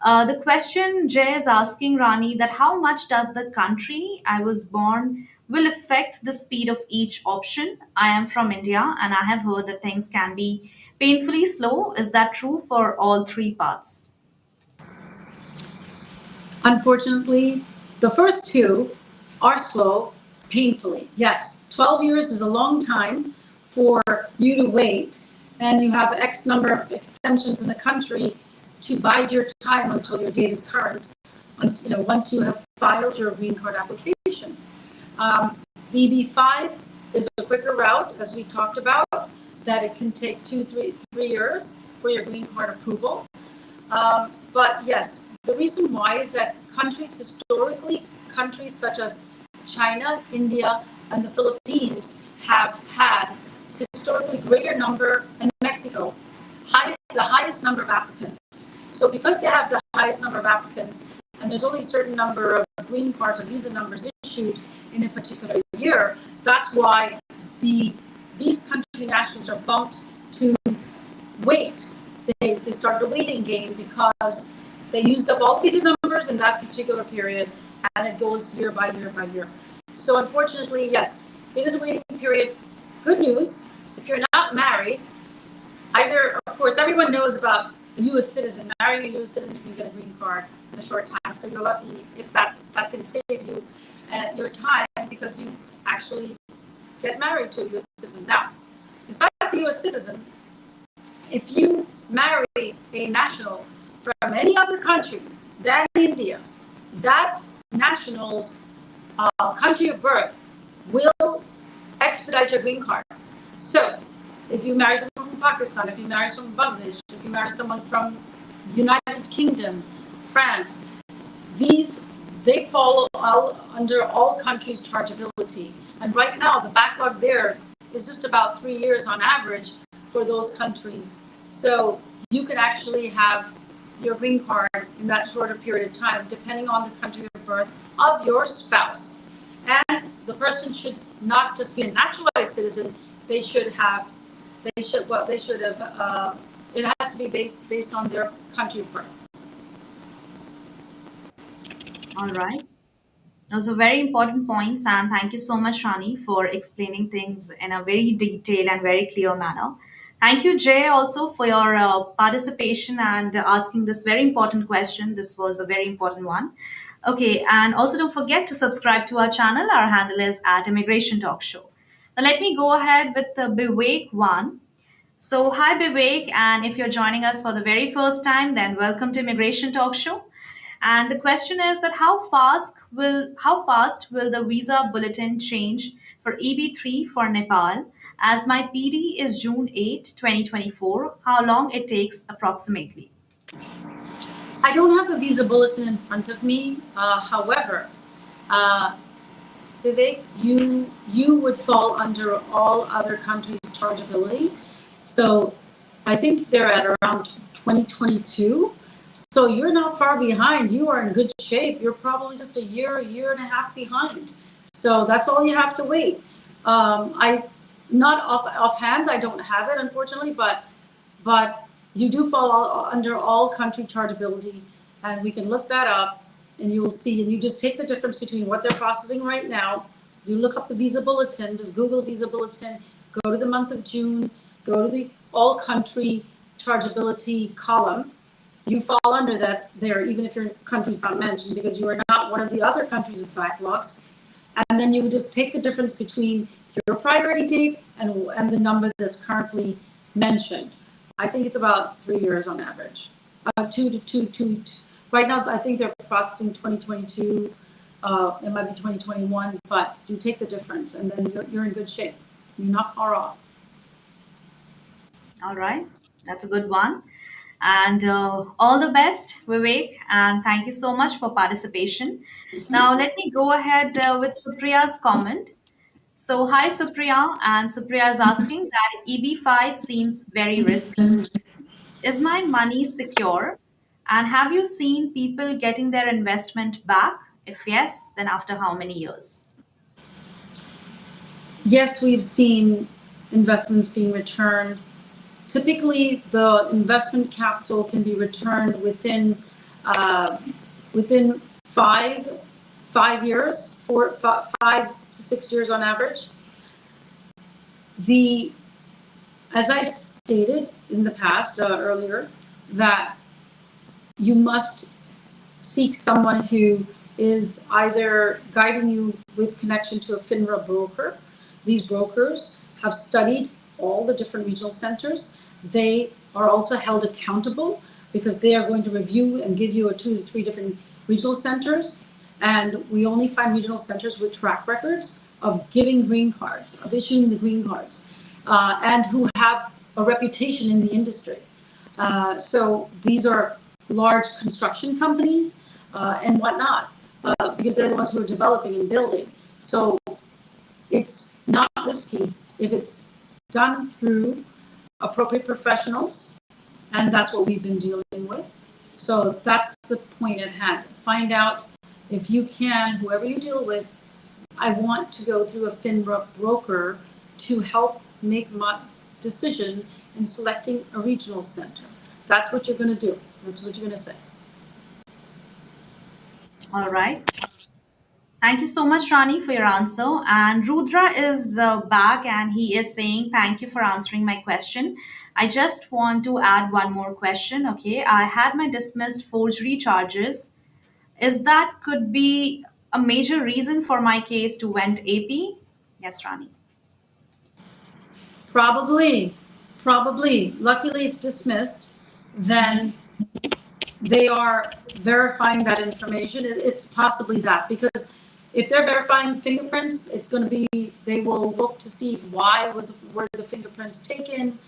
The question Jay is asking Rani that how much does the country I was born will affect the speed of each option? I am from India and I have heard that things can be painfully slow. Is that true for all three parts? Unfortunately, the first two are slow, painfully. Yes, 12 years is a long time for you to wait, and you have X number of extensions in the country to bide your time until your date is current, once you have filed your green card application. The EB-5 is a quicker route, as we talked about, that it can take 3 years for your green card approval. But yes, the reason why is that countries such as China, India, and the Philippines have had historically greater number, and Mexico, the highest number of applicants. So because they have the highest number of applicants, and there's only a certain number of green cards or visa numbers issued in a particular year, that's why these country nationals are bumped to wait. They started a waiting game because they used up all visa numbers in that particular period, and it goes year by year by year. So unfortunately, yes, it is a waiting period. Good news, if you're not married, either, of course, everyone knows about a U.S. citizen. Marrying a U.S. citizen, you can get a green card in a short time. So you're lucky if that can save you your time, because you actually get married to a U.S. citizen. Now, besides a U.S. citizen, if you marry a national from any other country than India, that national's country of birth will expedite your green card. So, if you marry someone from Pakistan, if you marry someone from Bangladesh, if you marry someone from United Kingdom, France, they fall under all countries' chargeability. And right now, the backlog there is just about 3 years on average for those countries. So you can actually have your green card in that shorter period of time, depending on the country of birth of your spouse. And the person should not just be a naturalized citizen. They should have. It has to be based on their country of birth. All right. Those are very important points, and thank you so much, Rani, for explaining things in a very detailed and very clear manner. Thank you, Jay, also for your participation and asking this very important question. This was a very important one. Okay, and also don't forget to subscribe to our channel. Our handle is at Immigration Talk Show. Now, let me go ahead with the Bewake one. So, hi Vivek, and if you're joining us for the very first time, then welcome to Immigration Talk Show. And the question is that how fast will the visa bulletin change for EB3 for Nepal? As my PD is June 8, 2024, how long it takes approximately? I don't have the visa bulletin in front of me. However, uh, Vivek, you would fall under all other countries' chargeability. So I think they're at around 2022. So you're not far behind. You are in good shape. You're probably just a year and a half behind. So that's all you have to wait. I not offhand, I don't have it unfortunately, but you do fall under all country chargeability, and we can look that up, and you will see, and you just take the difference between what they're processing right now. You look up the visa bulletin, just Google visa bulletin, go to the month of June, go to the all country chargeability column. You fall under that there, even if your country's not mentioned, because you are not one of the other countries with backlogs. And then you would just take the difference between your priority date and the number that's currently mentioned. I think it's about 3 years on average. Two. Right now, I think they're processing 2022. It might be 2021, but you take the difference, and then you're in good shape. You're not far off. All right, that's a good one. And all the best, Vivek, and thank you so much for participation. Now, let me go ahead with Supriya's comment. So, hi Supriya, and Supriya is asking that EB5 seems very risky. Is my money secure? And have you seen people getting their investment back? If yes, then after how many years? Yes, we've seen investments being returned. Typically, the investment capital can be returned uh, within five years, 5 to 6 years on average. The As I stated in the past earlier, that you must seek someone who is either guiding you with connection to a FINRA broker. These brokers have studied all the different regional centers. They are also held accountable because they are going to review and give you 2 to 3 different regional centers. And we only find regional centers with track records of giving green cards, of issuing the green cards, and who have a reputation in the industry. So these are large construction companies and whatnot, because they're the ones who are developing and building. So it's not risky if it's done through appropriate professionals, and that's what we've been dealing with. So that's the point at hand. Find out if you can, whoever you deal with, I want to go through a FINRA broker to help make my decision in selecting a regional center. That's what you're going to do. That's what you're going to say. All right. Thank you so much, Rani, for your answer. And Rudra is back and he is saying, thank you for answering my question. I just want to add one more question. Okay. I had my dismissed forgery charges. Is that could be a major reason for my case to went AP? Yes, Rani. Probably, probably. Luckily, it's dismissed. Then they are verifying that information. It's possibly that, because if they're verifying fingerprints, it's going to be, they will look to see were the fingerprints taken,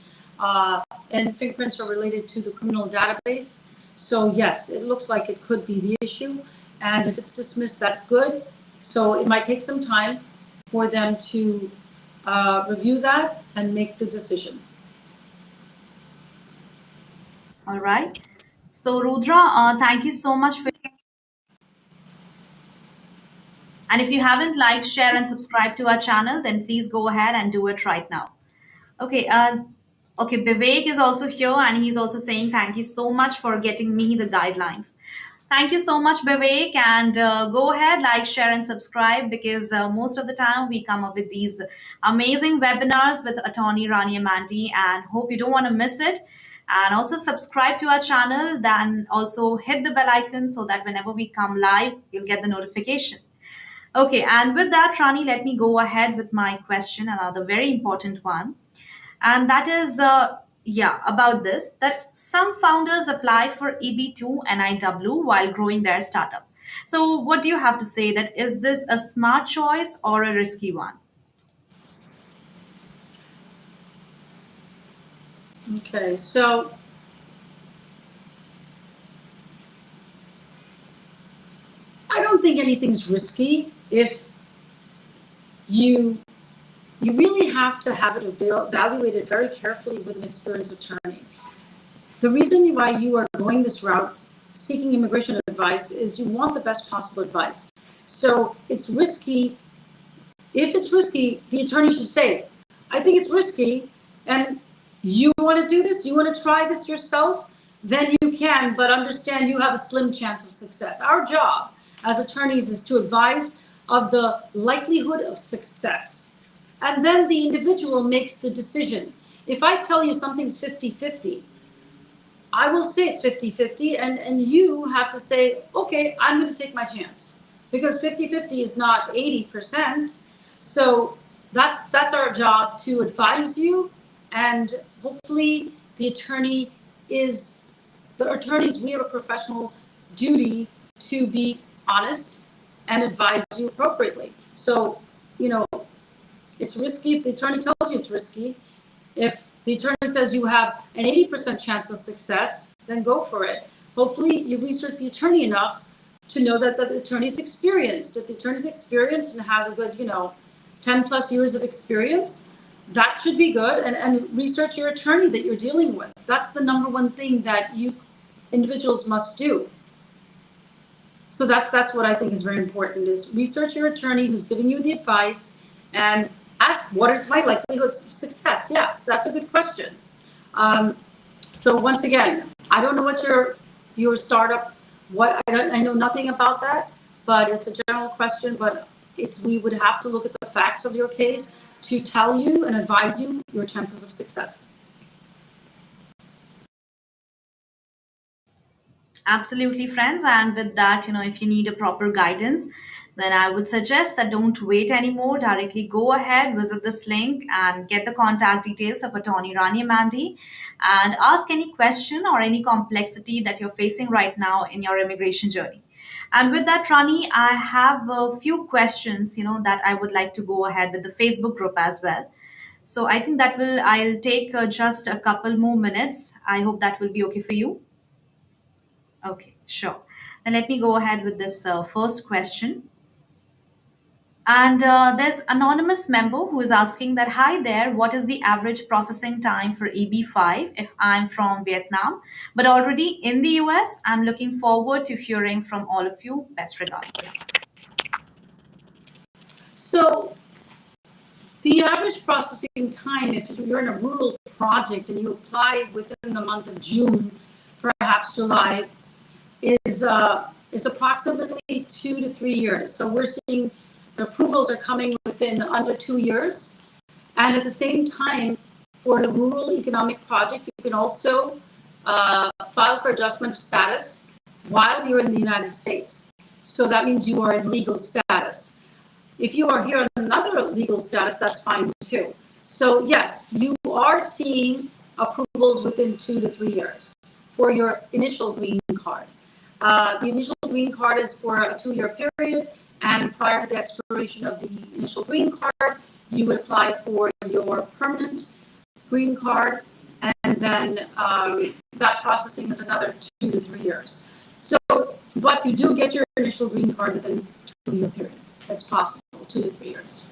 and fingerprints are related to the criminal database. So yes, it looks like it could be the issue, and if it's dismissed, that's good. So it might take some time for them to review that and make the decision. All right. So, Rudra, thank you so much for. And if you haven't liked, share, and subscribe to our channel, then please go ahead and do it right now. Okay. Okay. Vivek is also here, and he's also saying thank you so much for getting me the guidelines. Thank you so much, Vivek. And go ahead, like, share, and subscribe because most of the time we come up with these amazing webinars with attorney Rani Emandi, and hope you don't want to miss it. And also subscribe to our channel, then also hit the bell icon so that whenever we come live, you'll get the notification. Okay, and with that, Rani, let me go ahead with my question, another very important one. And that is, yeah, about this that some founders apply for EB2 and IW while growing their startup. So, what do you have to say? That is this a smart choice or a risky one? Okay, so don't think anything's risky if you really have to have it evaluated very carefully with an experienced attorney. The reason why you are going this route, seeking immigration advice, is you want the best possible advice. So it's risky. If it's risky, the attorney should say, I think it's risky, and you want to do this? Do you want to try this yourself? Then you can, but understand you have a slim chance of success. Our job as attorneys is to advise of the likelihood of success. And then the individual makes the decision. If I tell you something's 50-50, I will say it's 50-50, and you have to say, okay, I'm going to take my chance. Because 50-50 is not 80%. So that's our job, to advise you, and hopefully the attorneys, we have a professional duty to be honest and advise you appropriately. So, it's risky if the attorney tells you it's risky. If the attorney says you have an 80% chance of success, then go for it. Hopefully you research the attorney enough to know that the attorney's experienced. If the attorney's experienced and has a good, 10 plus years of experience, that should be good. And research your attorney that you're dealing with. That's the number one thing that you individuals must do. So that's what I think is very important, is research your attorney who's giving you the advice, and ask, what is my likelihood of success? Yeah, that's a good question. So once again, I don't know what your startup, I know nothing about that, but it's a general question, but we would have to look at the facts of your case to tell you and advise you your chances of success. Absolutely, friends. And with that, if you need a proper guidance, then I would suggest that don't wait anymore. Directly go ahead, visit this link, and get the contact details of attorney Rani Emandi, and ask any question or any complexity that you're facing right now in your immigration journey. And with that, Rani, I have a few questions, that I would like to go ahead with the Facebook group as well. So I think I'll take just a couple more minutes. I hope that will be okay for you. Okay, sure. Then let me go ahead with this first question. And there's anonymous member who is asking that, hi there, what is the average processing time for EB5 if I'm from Vietnam, but already in the US? I'm looking forward to hearing from all of you. Best regards. Yeah. So the average processing time, if you're in a rural project and you apply within the month of June, perhaps July, is approximately 2 to 3 years. So we're seeing the approvals are coming within under 2 years. And at the same time, for the rural economic project, you can also file for adjustment of status while you're in the United States. So that means you are in legal status. If you are here on another legal status, that's fine too. So yes, you are seeing approvals within 2 to 3 years for your initial green card. The initial green card is for a 2-year period, and prior to the expiration of the initial green card, you would apply for your permanent green card, and then that processing is another 2 to 3 years. So, but you do get your initial green card within a 2-year period. That's possible, 2 to 3 years.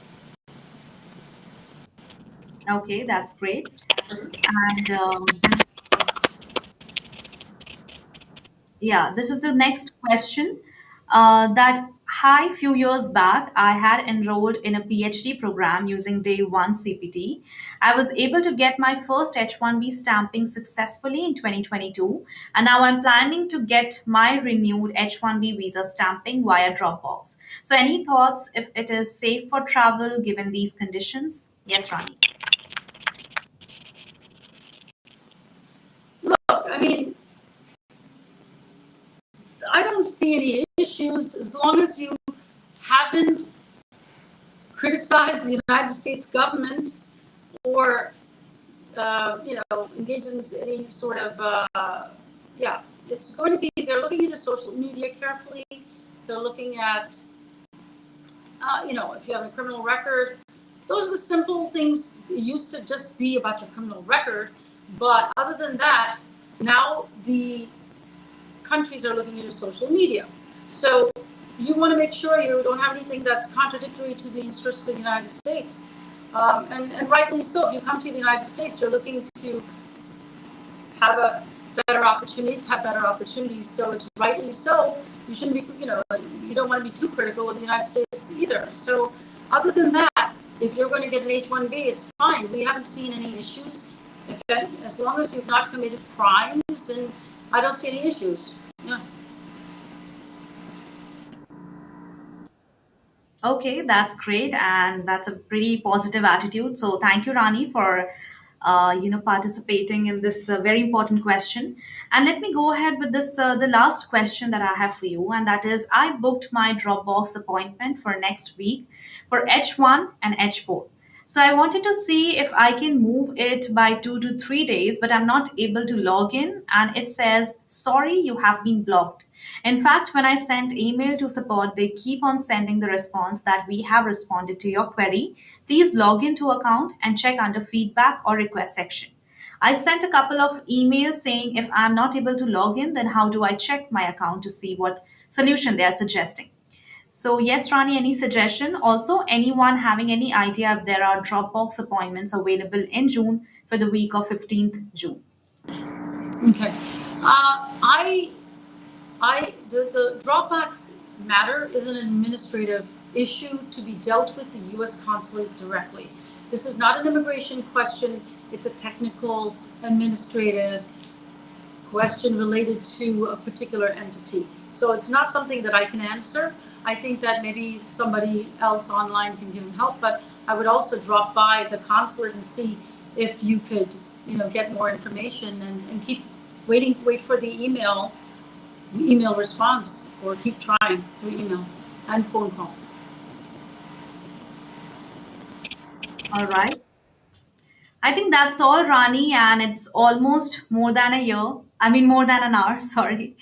Okay, that's great. And yeah, this is the next question. That hi, few years back, I had enrolled in a PhD program using day one CPT. I was able to get my first H1B stamping successfully in 2022, and now I'm planning to get my renewed H1B visa stamping via Dropbox. So, any thoughts if it is safe for travel given these conditions? Yes, Rani. Look, I mean, I don't see any issues as long as you haven't criticized the United States government or, engaged in any sort of, it's going to be, they're looking into social media carefully. They're looking at, if you have a criminal record. Those are the simple things. It used to just be about your criminal record. But other than that, now the countries are looking into social media. So you want to make sure you don't have anything that's contradictory to the interests of the United States. And rightly so. If you come to the United States, you're looking to have a have better opportunities. So it's rightly so. You shouldn't be, you don't want to be too critical of the United States either. So other than that, if you're going to get an H-1B, it's fine. We haven't seen any issues. As long as you've not committed crimes, and I don't see any issues. Yeah. Okay, that's great, and that's a pretty positive attitude. So thank you, Rani, for participating in this very important question. And let me go ahead with this the last question that I have for you, and that is: I booked my Dropbox appointment for next week for H1 and H4. So I wanted to see if I can move it by 2 to 3 days, but I'm not able to log in, and it says, "Sorry, you have been blocked." In fact, when I sent email to support, they keep on sending the response that we have responded to your query. Please log into account and check under feedback or request section. I sent a couple of emails saying if I'm not able to log in, then how do I check my account to see what solution they are suggesting? So, yes, Rani, any suggestion? Also, anyone having any idea if there are Dropbox appointments available in June for the week of 15th June? Okay. The drawbacks matter is an administrative issue to be dealt with the U.S. consulate directly. This is not an immigration question. It's a technical, administrative question related to a particular entity. So it's not something that I can answer. I think that maybe somebody else online can give him help, but I would also drop by the consulate and see if you could, get more information and keep wait for the email response, or keep trying through email and phone call. All right. I think that's all, Rani, and it's almost more than a year. I mean, more than an hour, sorry.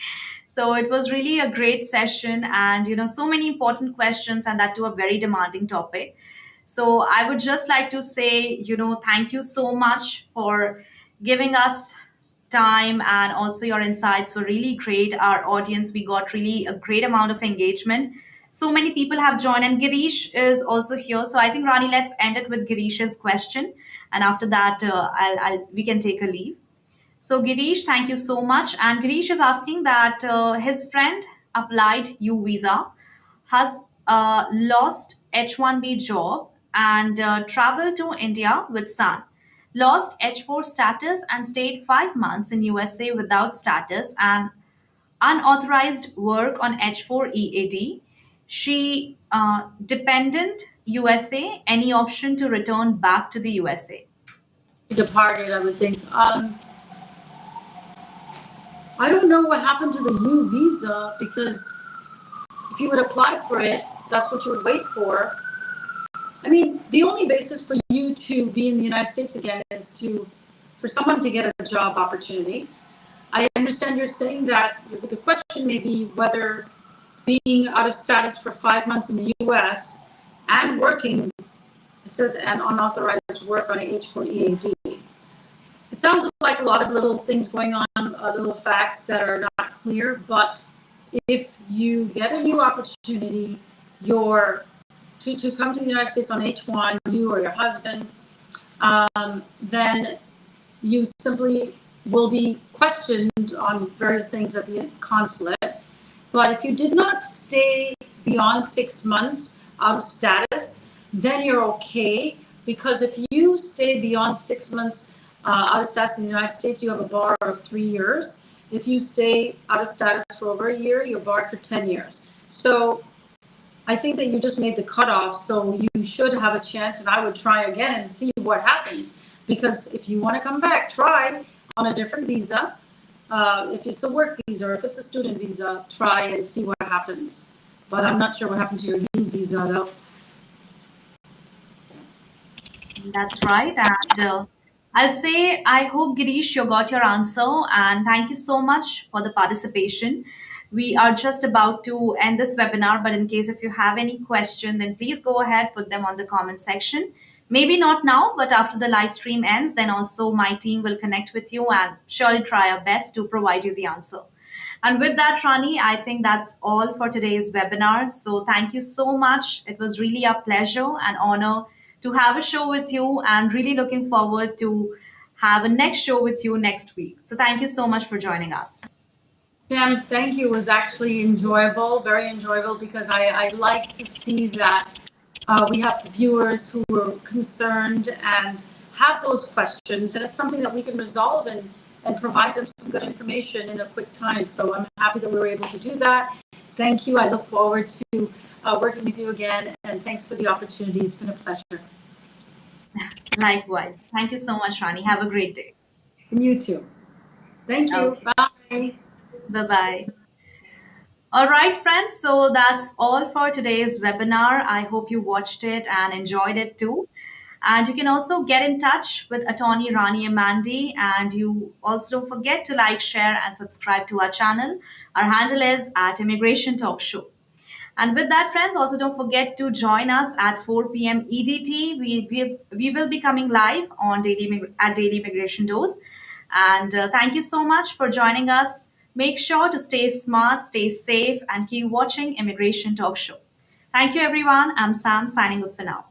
So it was really a great session, and so many important questions, and that to a very demanding topic. So I would just like to say, thank you so much for giving us time, and also your insights were really great. Our audience, we got really a great amount of engagement. So many people have joined, and Girish is also here. So I think, Rani, let's end it with Girish's question, and after that, we can take a leave. So Girish, thank you so much. And Girish is asking that his friend applied U visa, has lost H1B job, and traveled to India with son. Lost H4 status and stayed 5 months in USA without status, and unauthorized work on H4 EAD. She dependent USA. Any option to return back to the USA? Departed, I would think. I don't know what happened to the U visa, because if you would apply for it, that's what you would wait for. I mean, the only basis for you to be in the United States again is for someone to get a job opportunity. I understand you're saying that the question may be whether being out of status for 5 months in the US and working, it says, and unauthorized work on a H4 EAD. It sounds like a lot of little things going on, little facts that are not clear, but if you get a new opportunity, to come to the United States on H1, you or your husband, then you simply will be questioned on various things at the consulate. But if you did not stay beyond 6 months out of status, then you're okay, because if you stay beyond 6 months out of status in the United States, you have a bar of 3 years. If you stay out of status for over a year, you're barred for 10 years. So I think that you just made the cutoff, so you should have a chance, and I would try again and see what happens. Because if you want to come back, try on a different visa. If it's a work visa or if it's a student visa, try and see what happens. But I'm not sure what happened to your new visa, though. That's right. And I'll say, I hope, Girish, you got your answer. And thank you so much for the participation. We are just about to end this webinar, but in case if you have any question, then please go ahead, put them on the comment section. Maybe not now, but after the live stream ends, then also my team will connect with you and surely try our best to provide you the answer. And with that, Rani, I think that's all for today's webinar. So thank you so much. It was really a pleasure and honor to have a show with you, and really looking forward to have a next show with you next week. So thank you so much for joining us. Sam, thank you. It was actually enjoyable, very enjoyable, because I like to see that we have viewers who are concerned and have those questions, and it's something that we can resolve and provide them some good information in a quick time. So I'm happy that we were able to do that. Thank you. I look forward to working with you again, and thanks for the opportunity. It's been a pleasure. Likewise. Thank you so much, Rani. Have a great day. And you too. Thank you. Okay. Bye. Bye bye. All right, friends. So that's all for today's webinar. I hope you watched it and enjoyed it too. And you can also get in touch with attorney Rani Emandi. And you also don't forget to like, share, and subscribe to our channel. Our handle is at Immigration Talk Show. And with that, friends, also don't forget to join us at 4 p.m. EDT. We will be coming live on Daily Immigration Dose. And thank you so much for joining us. Make sure to stay smart, stay safe, and keep watching Immigration Talk Show. Thank you, everyone. I'm Sam signing off for now.